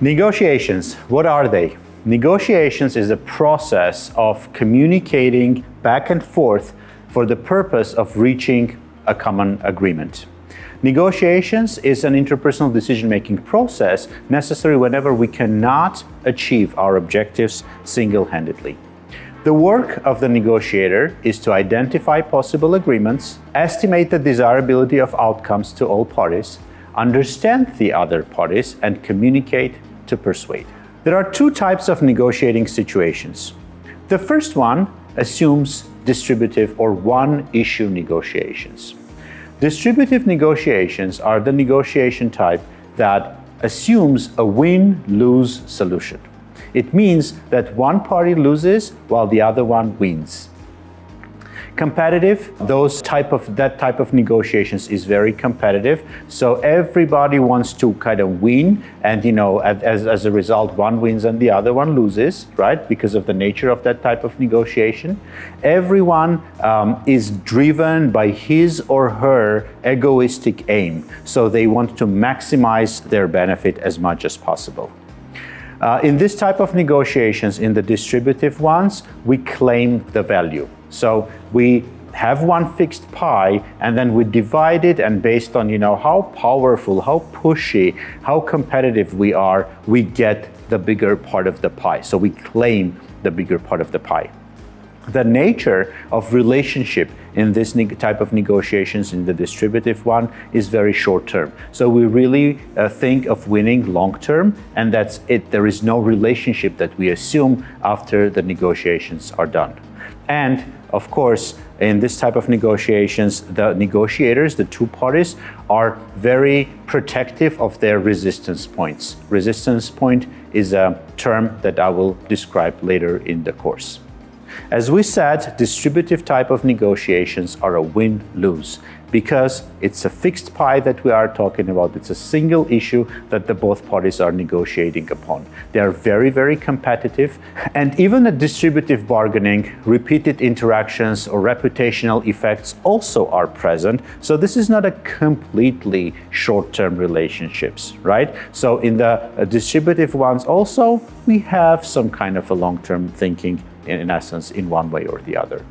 Negotiations, what are they? Negotiations is a process of communicating back and forth for the purpose of reaching a common agreement. Negotiations is an interpersonal decision-making process necessary whenever we cannot achieve our objectives single-handedly. The work of the negotiator is to identify possible agreements, estimate the desirability of outcomes to all parties, understand the other parties, and communicate to persuade. There are two types of negotiating situations. The first one assumes distributive or one-issue negotiations. Distributive negotiations are the negotiation type that assumes a win-lose solution. It means that one party loses while the other one wins. Competitive, that type of negotiations is very competitive. So everybody wants to kind of win, and as a result, one wins and the other one loses, right? Because of the nature of that type of negotiation. Everyone is driven by his or her egoistic aim. So they want to maximize their benefit as much as possible. In this type of negotiations, in the distributive ones, we claim the value. So we have one fixed pie and then we divide it, and based on how powerful, how pushy, how competitive we are, we get the bigger part of the pie. So we claim the bigger part of the pie. The nature of relationship in this type of negotiations, in the distributive one, is very short term. So we really think of winning long term, and that's it. There is no relationship that we assume after the negotiations are done. And of course, in this type of negotiations, the negotiators, the two parties, are very protective of their resistance points. Resistance point is a term that I will describe later in the course. As we said, distributive type of negotiations are a win-lose because it's a fixed pie that we are talking about. It's a single issue that the both parties are negotiating upon. They are very, very competitive, and even a distributive bargaining, repeated interactions or reputational effects also are present. So this is not a completely short-term relationships, right? So in the distributive ones also, we have some kind of a long-term thinking in essence, in one way or the other.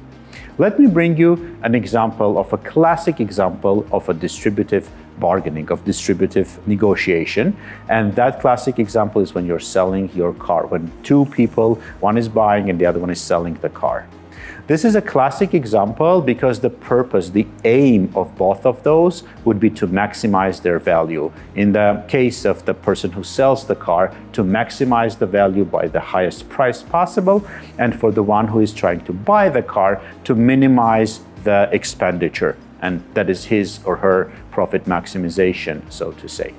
Let me bring you an example of a classic example of a distributive bargaining, of distributive negotiation. And that classic example is when you're selling your car, when two people, one is buying and the other one is selling the car. This is a classic example because the purpose, the aim of both of those would be to maximize their value. In the case of the person who sells the car, to maximize the value by the highest price possible, and for the one who is trying to buy the car, to minimize the expenditure, and that is his or her profit maximization, so to say.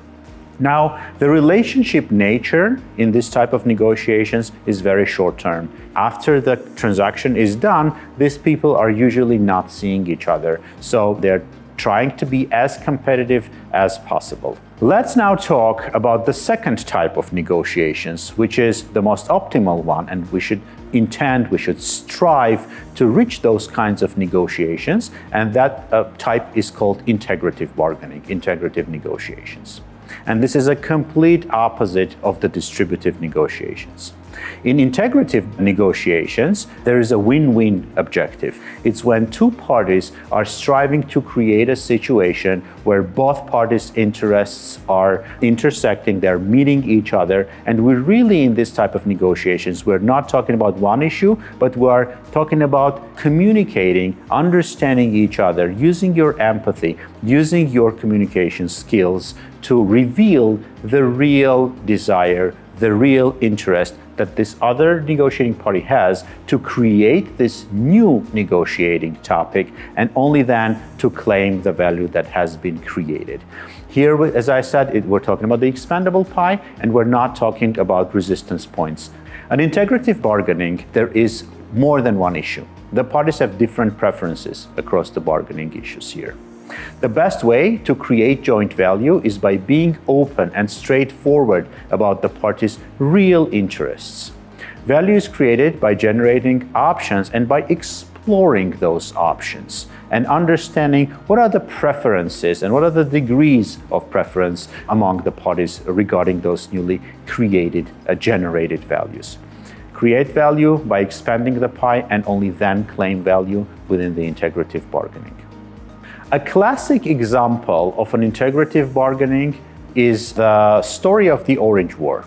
Now, the relationship nature in this type of negotiations is very short term. After the transaction is done, these people are usually not seeing each other, so they're trying to be as competitive as possible. Let's now talk about the second type of negotiations, which is the most optimal one, and we should strive to reach those kinds of negotiations, and that type is called integrative bargaining, integrative negotiations. And this is a complete opposite of the distributive negotiations. In integrative negotiations, there is a win-win objective. It's when two parties are striving to create a situation where both parties' interests are intersecting, they're meeting each other, and we're really in this type of negotiations, we're not talking about one issue, but we're talking about communicating, understanding each other, using your empathy, using your communication skills to reveal the real desire, the real interest that this other negotiating party has to create this new negotiating topic, and only then to claim the value that has been created. Here, as I said, we're talking about the expandable pie, and we're not talking about resistance points. In integrative bargaining, there is more than one issue. The parties have different preferences across the bargaining issues here. The best way to create joint value is by being open and straightforward about the parties' real interests. Value is created by generating options and by exploring those options and understanding what are the preferences and what are the degrees of preference among the parties regarding those newly created, generated values. Create value by expanding the pie and only then claim value within the integrative bargaining. A classic example of an integrative bargaining is the story of the Orange War.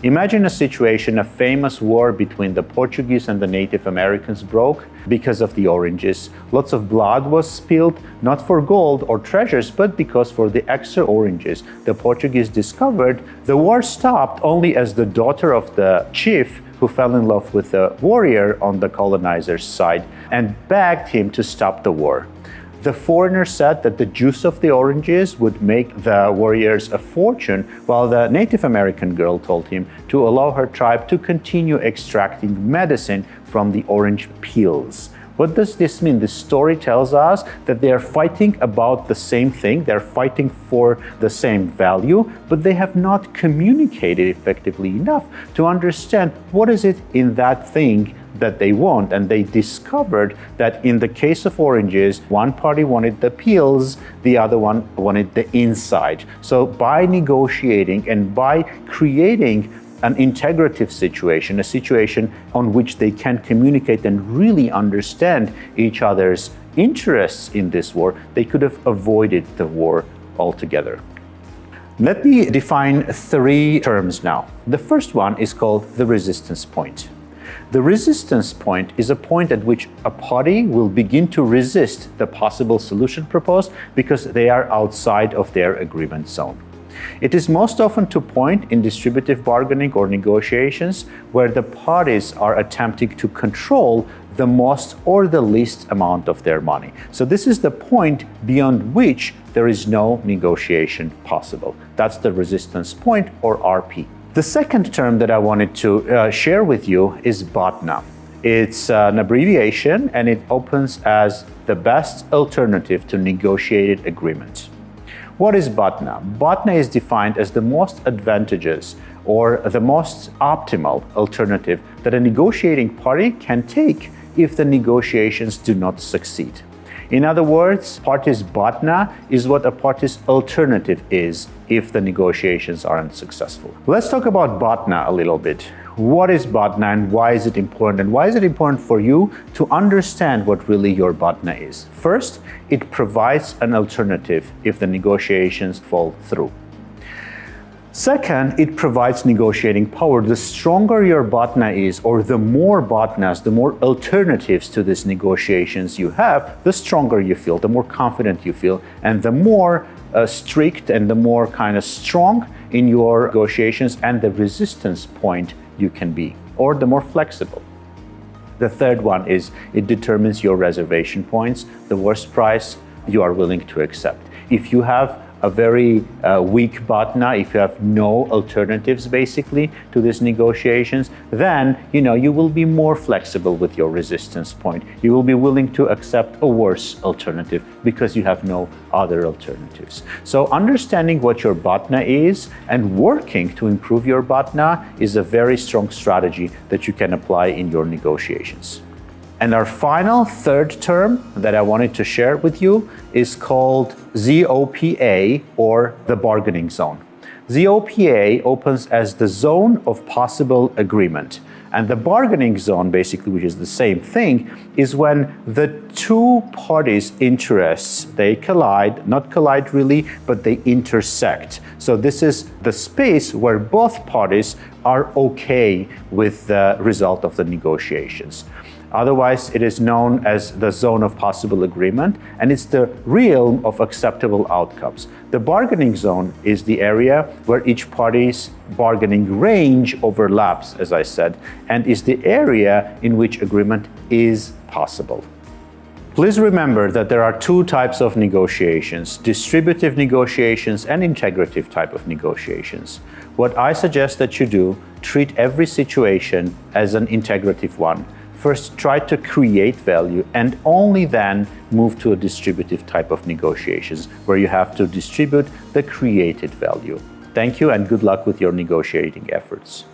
Imagine a situation, a famous war between the Portuguese and the Native Americans broke because of the oranges. Lots of blood was spilled, not for gold or treasures, but because for the extra oranges the Portuguese discovered. The war stopped only as the daughter of the chief, who fell in love with a warrior on the colonizer's side and begged him to stop the war. The foreigner said that the juice of the oranges would make the warriors a fortune, while the Native American girl told him to allow her tribe to continue extracting medicine from the orange peels. What does this mean? The story tells us that they are fighting about the same thing, they're fighting for the same value, but they have not communicated effectively enough to understand what is it in that thing that they want. And they discovered that in the case of oranges, one party wanted the peels, the other one wanted the inside. So by negotiating and by creating an integrative situation, a situation on which they can communicate and really understand each other's interests in this war, they could have avoided the war altogether. Let me define 3 terms now. The first one is called the resistance point. The resistance point is a point at which a party will begin to resist the possible solution proposed because they are outside of their agreement zone. It is most often to point in distributive bargaining or negotiations where the parties are attempting to control the most or the least amount of their money. So this is the point beyond which there is no negotiation possible. That's the resistance point, or RP. The second term that I wanted to share with you is BOTNA. It's an abbreviation and it opens as the best alternative to negotiated agreement. What is BOTNA? BOTNA is defined as the most advantageous or the most optimal alternative that a negotiating party can take if the negotiations do not succeed. In other words, party's BOTNA is what a party's alternative is if the negotiations aren't successful. Let's talk about BOTNA a little bit. What is BOTNA and why is it important? And why is it important for you to understand what really your BOTNA is? First, it provides an alternative if the negotiations fall through. Second, it provides negotiating power. The stronger your BOTNA is, or the more BOTNAs, the more alternatives to these negotiations you have, the stronger you feel, the more confident you feel, and the more strict and the more kind of strong in your negotiations and the resistance point you can be, or the more flexible. The third one is it determines your reservation points, the worst price you are willing to accept. If you have a very weak BOTNA, if you have no alternatives basically to these negotiations, then you will be more flexible with your resistance point. You will be willing to accept a worse alternative because you have no other alternatives. So understanding what your BOTNA is and working to improve your BOTNA is a very strong strategy that you can apply in your negotiations. And our final third term that I wanted to share with you is called ZOPA, or the bargaining zone. ZOPA opens as the zone of possible agreement. And the bargaining zone, basically, which is the same thing, is when the two parties' interests, they collide, not collide really, but they intersect. So this is the space where both parties are okay with the result of the negotiations. Otherwise, it is known as the zone of possible agreement, and it's the realm of acceptable outcomes. The bargaining zone is the area where each party's bargaining range overlaps, as I said, and is the area in which agreement is possible. Please remember that there are 2 types of negotiations: distributive negotiations and integrative type of negotiations. What I suggest that you do, treat every situation as an integrative one. First, try to create value and only then move to a distributive type of negotiations where you have to distribute the created value. Thank you and good luck with your negotiating efforts.